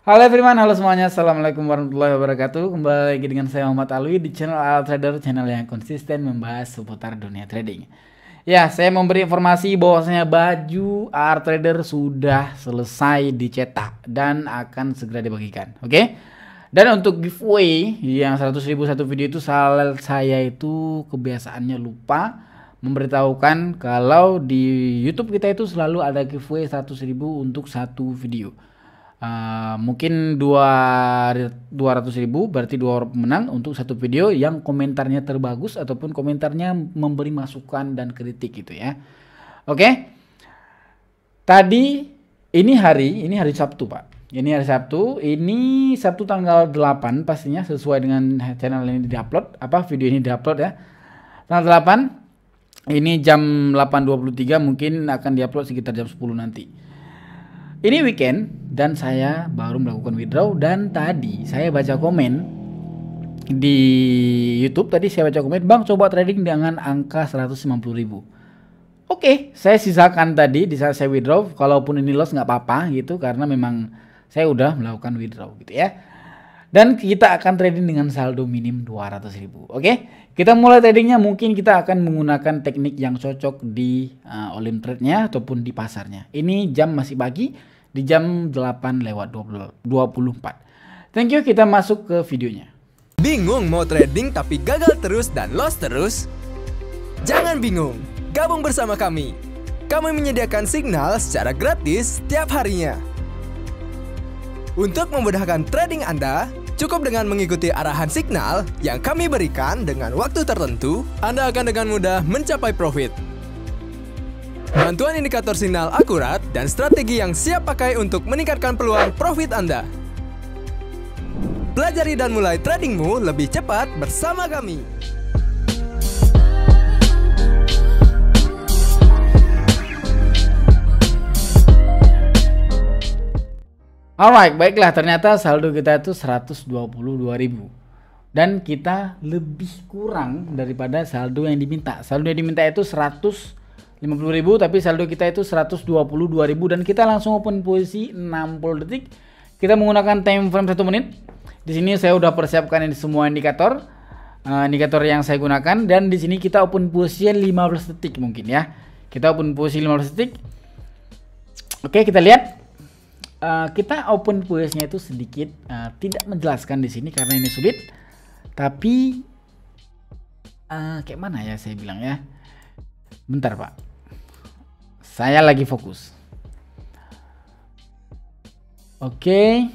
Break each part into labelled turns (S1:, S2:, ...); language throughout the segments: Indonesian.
S1: Halo everyone, halo semuanya, assalamualaikum warahmatullahi wabarakatuh. Kembali lagi dengan saya Muhammad Alwi di channel Al Trader, channel yang konsisten membahas seputar dunia trading. Ya, saya memberi informasi bahwasanya baju Al Trader sudah selesai dicetak dan akan segera dibagikan. Oke? Dan untuk giveaway yang 100.000 satu video itu saya itu kebiasaannya lupa memberitahukan kalau di YouTube kita itu selalu ada giveaway 100.000 untuk satu video. Mungkin 200.000 berarti 2 orang pemenang untuk satu video yang komentarnya terbagus ataupun komentarnya memberi masukan dan kritik gitu ya. Oke. Tadi ini hari Sabtu, Pak. Ini hari Sabtu, ini Sabtu tanggal 8 pastinya sesuai dengan channel ini diupload, video ini diupload ya. Tanggal 8 ini jam 8.23 mungkin akan diupload sekitar jam 10 nanti. Ini weekend dan saya baru melakukan withdraw dan tadi saya baca komen di YouTube, Bang coba trading dengan angka 150.000. Oke, saya sisakan tadi di saat saya withdraw, kalaupun ini loss nggak apa-apa gitu karena memang saya udah melakukan withdraw gitu ya. Dan kita akan trading dengan saldo minim 200.000. Oke, kita mulai tradingnya. Mungkin kita akan menggunakan teknik yang cocok di Olim Trade-nya ataupun di pasarnya. Ini jam masih pagi, di jam 8:24. Thank you, kita masuk ke videonya.
S2: Bingung mau trading tapi gagal terus dan loss terus? Jangan bingung, gabung bersama kami. Kami menyediakan signal secara gratis setiap harinya. Untuk memudahkan trading Anda, cukup dengan mengikuti arahan signal yang kami berikan dengan waktu tertentu, Anda akan dengan mudah mencapai profit. Bantuan indikator signal akurat dan strategi yang siap pakai untuk meningkatkan peluang profit Anda. Pelajari dan mulai tradingmu lebih cepat bersama kami.
S1: Alright, baiklah, ternyata saldo kita itu 122.000 dan kita lebih kurang daripada saldo yang diminta. Saldo yang diminta itu 150.000 tapi saldo kita itu 122.000 dan kita langsung open posisi 60 detik. Kita menggunakan time frame 1 menit. Di sini saya udah persiapkan ini semua indikator yang saya gunakan dan di sini kita open posisi 15 detik mungkin ya. Kita open posisi 15 detik. Oke, kita lihat. Kita open posisinya itu sedikit tidak menjelaskan di sini karena ini sulit. Tapi kayak mana ya saya bilang ya? Bentar, Pak. Saya lagi fokus. Oke.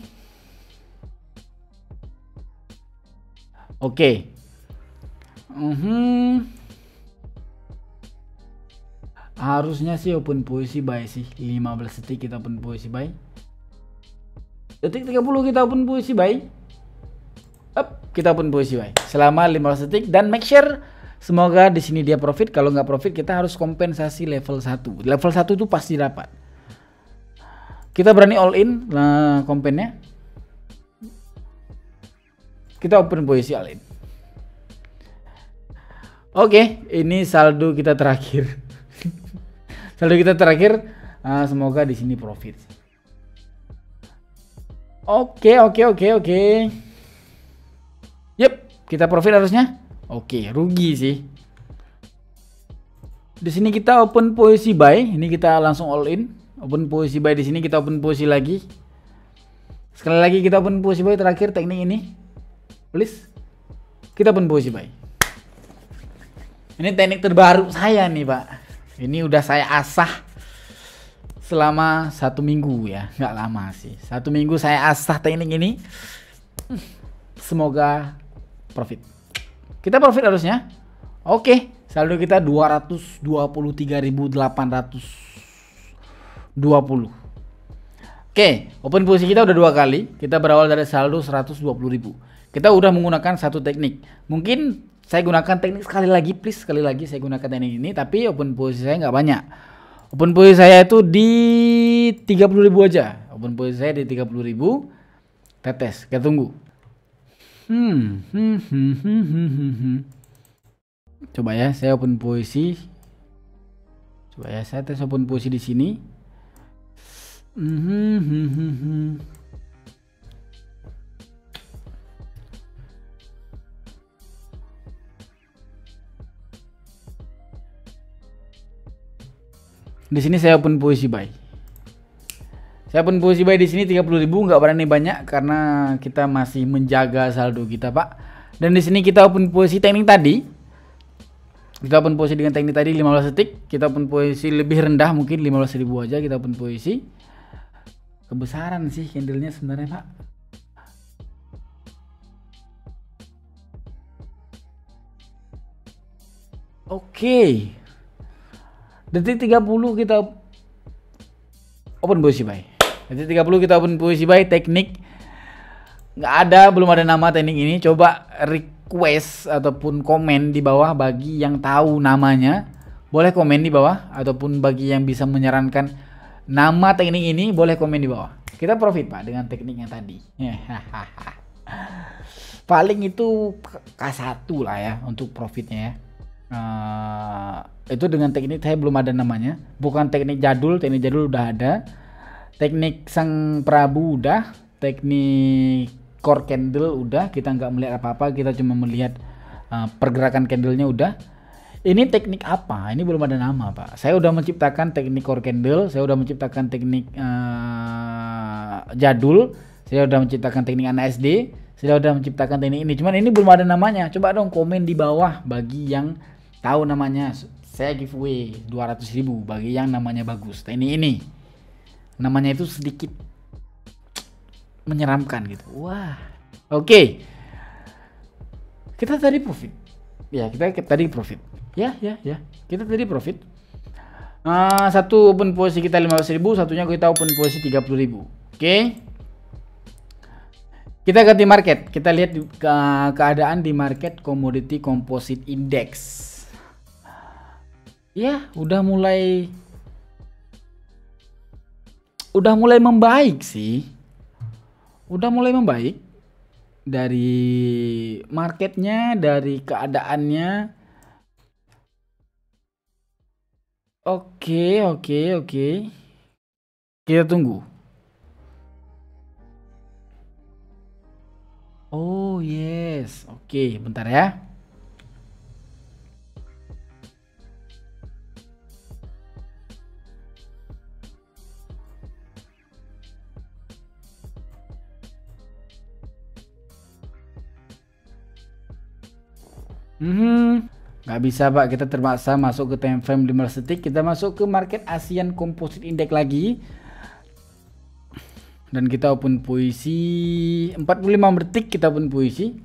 S1: Harusnya sih open posisi buy sih. 15 detik kita open posisi buy. Detik 30 kita open posisi buy. Kita open posisi buy selama 15 detik dan make sure semoga di sini dia profit. Kalau nggak profit kita harus kompensasi level 1. Level 1 itu pasti dapat. Kita berani all in kompennya. Kita open posisi all in. Oke, ini saldo kita terakhir. Saldo kita terakhir, semoga di sini profit. Oke. Yep, kita profit harusnya. Oke, rugi sih. Di sini kita open posisi buy, ini kita langsung all in. Open posisi buy di sini kita open posisi lagi. Sekali lagi kita open posisi buy terakhir teknik ini. Please. Kita open posisi buy. Ini teknik terbaru saya nih, Pak. Ini udah saya asah selama 1 minggu ya, nggak lama sih. 1 minggu saya asah teknik ini. Semoga profit. Kita profit harusnya. Oke, saldo kita 223.820. Oke, open posisi kita udah 2 kali. Kita berawal dari saldo 120.000. Kita udah menggunakan satu teknik. Mungkin saya gunakan teknik sekali lagi saya gunakan teknik ini, tapi open posisi saya nggak banyak. Open posisi saya itu di 30.000 aja. Open posisi saya di 30.000. Tetes, kita tunggu. Coba ya, saya open posisi. Coba ya, saya tes open posisi di sini. Di sini saya open posisi buy. Saya open posisi buy di sini 30.000, nggak berani banyak karena kita masih menjaga saldo kita, Pak. Dan di sini kita open posisi teknik tadi. Kita open posisi dengan teknik tadi 15 detik. Kita open posisi lebih rendah, mungkin 15.000 aja kita open posisi. Kebesaran sih candlenya sebenarnya, Pak. Oke. Detik 30 kita open posisi buy. Detik 30 kita open posisi buy. Teknik nggak ada, belum ada nama teknik ini. Coba request ataupun komen di bawah bagi yang tahu namanya. Boleh komen di bawah, ataupun bagi yang bisa menyarankan nama teknik ini boleh komen di bawah. Kita profit, Pak, dengan tekniknya tadi. Paling itu K1 lah ya untuk profitnya ya. Itu dengan teknik saya belum ada namanya, bukan teknik jadul udah ada, teknik sang Prabu udah, teknik core candle udah, kita nggak melihat apa-apa, kita cuma melihat pergerakan candlenya udah. Ini teknik apa? Ini belum ada nama, Pak. Saya udah menciptakan teknik core candle, saya udah menciptakan teknik jadul, saya udah menciptakan teknik ANSD, saya udah menciptakan teknik ini, cuman ini belum ada namanya. Coba dong komen di bawah bagi yang tahu namanya. Saya giveaway 200.000 bagi yang namanya bagus. Ini namanya itu sedikit menyeramkan gitu. Wah, oke. Kita tadi profit. Ya, kita tadi profit. Ya. Kita tadi profit. Satu open posisi kita 15.000, satunya kita open posisi 30.000. Oke. Kita ganti market. Kita lihat keadaan di market Commodity Composite Index. Ya, udah mulai membaik sih. Udah mulai membaik dari marketnya, dari keadaannya. Oke. Kita tunggu. Oh yes, oke, bentar ya. Nggak bisa, Pak, kita terpaksa masuk ke time frame 15 detik. Kita masuk ke market ASEAN Composite Index lagi, dan kita open posisi 45 detik. Kita open posisi,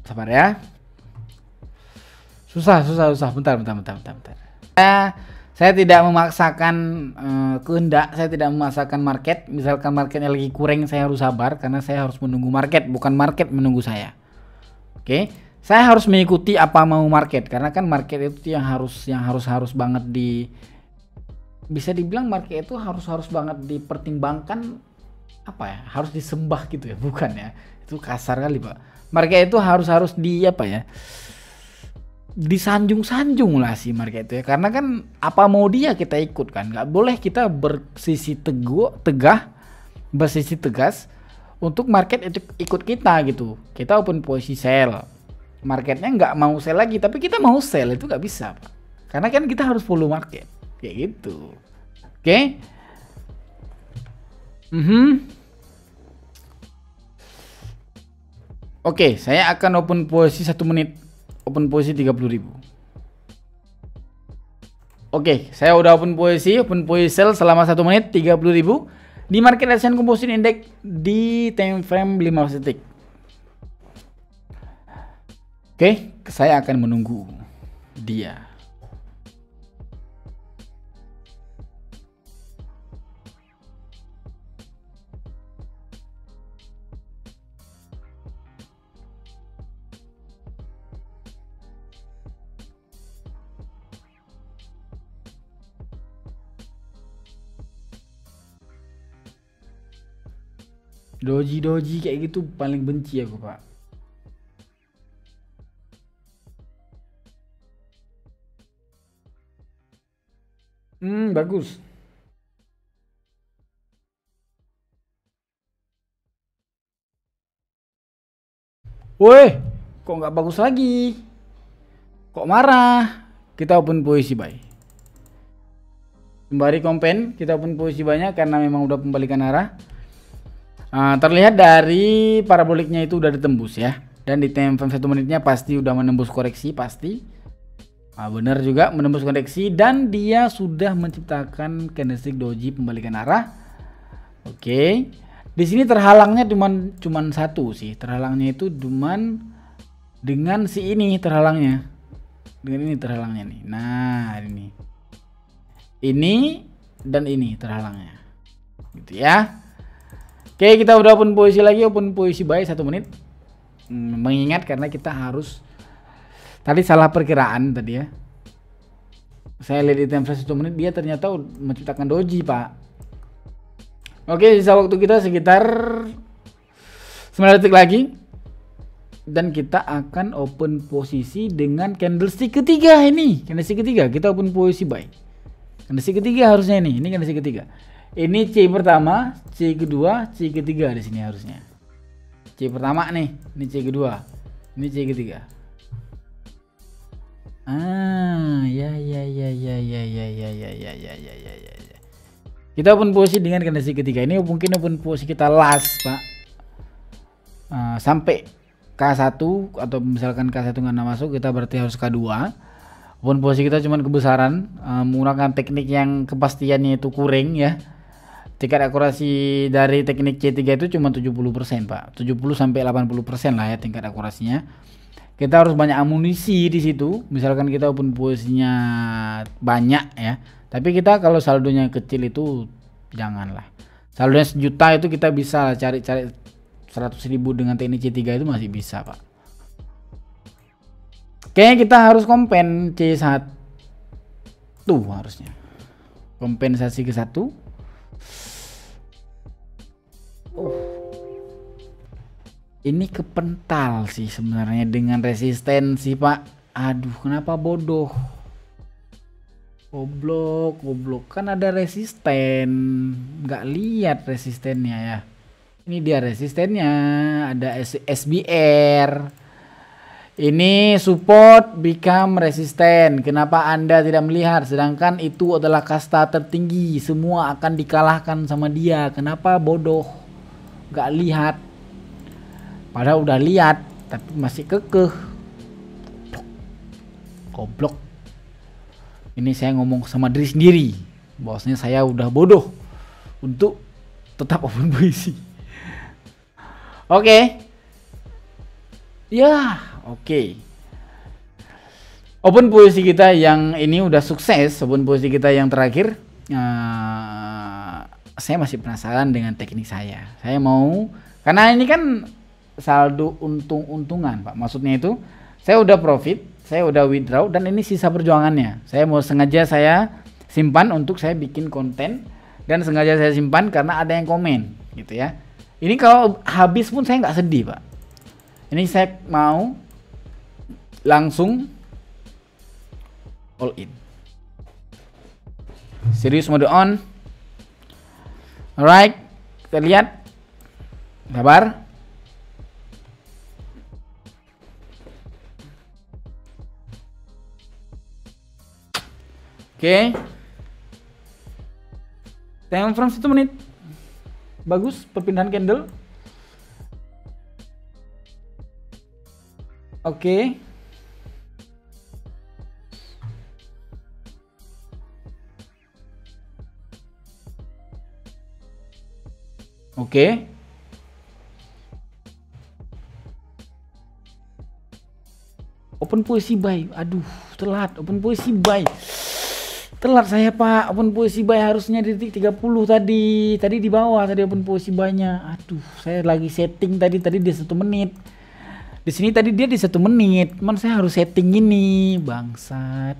S1: sabar ya, susah. Bentar. Saya tidak memaksakan kehendak, saya tidak memaksakan market. Misalkan marketnya lagi kurang, saya harus sabar karena saya harus menunggu market, bukan market menunggu saya. Oke, saya harus mengikuti apa mau market, karena kan market itu yang harus banget bisa dibilang market itu harus banget dipertimbangkan, apa ya, harus disembah gitu ya, bukan ya, itu kasar kali, Pak. Market itu harus disanjung-sanjung lah si market itu ya, karena kan apa mau dia kita ikut kan, nggak boleh kita bersisi tegas untuk market itu ikut kita gitu. Kita open posisi sell, marketnya nggak mau sell lagi tapi kita mau sell, itu nggak bisa, Pak, karena kan kita harus follow market kayak gitu. Oke. Oke, saya akan open posisi 1 menit, open posisi 30.000. Oke, saya udah open posisi sell selama 1 menit 30.000 di market ASEAN Composite Index di time frame 15 detik. Oke, saya akan menunggu dia. Doji kayak gitu paling benci aku, Pak. Bagus. Woi, kok nggak bagus lagi? Kok marah? kita open posisi buy. Sembari kompen kita open posisi banyak karena memang udah pembalikan arah. Terlihat dari paraboliknya itu udah ditembus ya. Dan di time frame 1 menitnya pasti udah menembus koreksi pasti. Benar juga menembus koreksi dan dia sudah menciptakan candlestick doji pembalikan arah. Oke. Di sini terhalangnya cuman satu sih. Terhalangnya itu cuman dengan si ini terhalangnya. Dengan ini terhalangnya nih. Nah, ini. Ini dan ini terhalangnya. Gitu ya. Oke, kita udah open posisi lagi, open posisi buy 1 menit. Mengingat karena kita harus tadi salah perkiraan tadi ya. Saya lihat di time frame 1 menit dia ternyata menciptakan doji, Pak. Oke, sisa waktu kita sekitar 9 detik lagi. Dan kita akan open posisi dengan candlestick ketiga ini. Candlestick ketiga, kita open posisi buy. Candlestick ketiga harusnya ini candlestick ketiga. Ini C pertama, C kedua, C ketiga di sini harusnya. C pertama nih, ini C kedua, ini C ketiga. Ya. Kita open posisi dengan candlestick ketiga. Ini mungkin open posisi kita last, Pak. Sampai K1 atau misalkan K1 nggak masuk, kita berarti harus K2. Open posisi kita cuman kebesaran, menggunakan teknik yang kepastiannya itu kurang ya. Tingkat akurasi dari teknik C3 itu cuma 70%, Pak. 70 sampai 80% lah ya tingkat akurasinya. Kita harus banyak amunisi di situ. Misalkan kita open posisinya banyak ya. Tapi kita kalau saldonya kecil itu janganlah. Saldonya 1 juta itu kita bisa cari 100.000 dengan teknik C3 itu masih bisa, Pak. Kayaknya kita harus kompen C1 harusnya. Kompensasi ke 1. Ini kepental sih sebenarnya dengan resistensi, Pak. Aduh, kenapa bodoh? Goblok. Kan ada resisten. Nggak lihat resistennya ya. Ini dia resistennya. Ada SBR. Ini support become resisten. Kenapa Anda tidak melihat? Sedangkan itu adalah kasta tertinggi. Semua akan dikalahkan sama dia. Kenapa bodoh? Nggak lihat. Padahal udah lihat, tapi masih kekeh. Goblok. Ini saya ngomong sama diri sendiri. Bahwasanya saya udah bodoh untuk tetap open posisi. Oke. Ya, oke. Open posisi kita yang ini udah sukses. Open posisi kita yang terakhir. Saya masih penasaran dengan teknik saya. Saya mau, karena ini kan saldo untung-untungan, Pak. Maksudnya itu saya udah profit, saya udah withdraw, dan ini sisa perjuangannya. Saya mau sengaja saya simpan untuk saya bikin konten, dan sengaja saya simpan karena ada yang komen gitu ya. Ini kalau habis pun saya nggak sedih, Pak. Ini saya mau langsung all in. Serius mode on. Alright, kita lihat. Sabar. Oke. Time frame 1 menit. Bagus perpindahan candle. Oke. Oke. Open posisi buy. Aduh, telat open posisi buy. Telat saya, Pak. Open posisi buy harusnya di titik 30 tadi. Tadi di bawah tadi open posisi buy-nya. Aduh, saya lagi setting tadi di 1 menit. Di sini tadi dia di 1 menit. Cuman saya harus setting ini. Bangsat.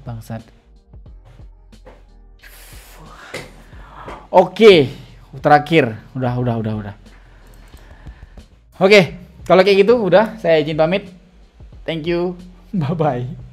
S1: Oke, terakhir. Udah. Oke, kalau kayak gitu udah saya izin pamit. Thank you. Bye bye.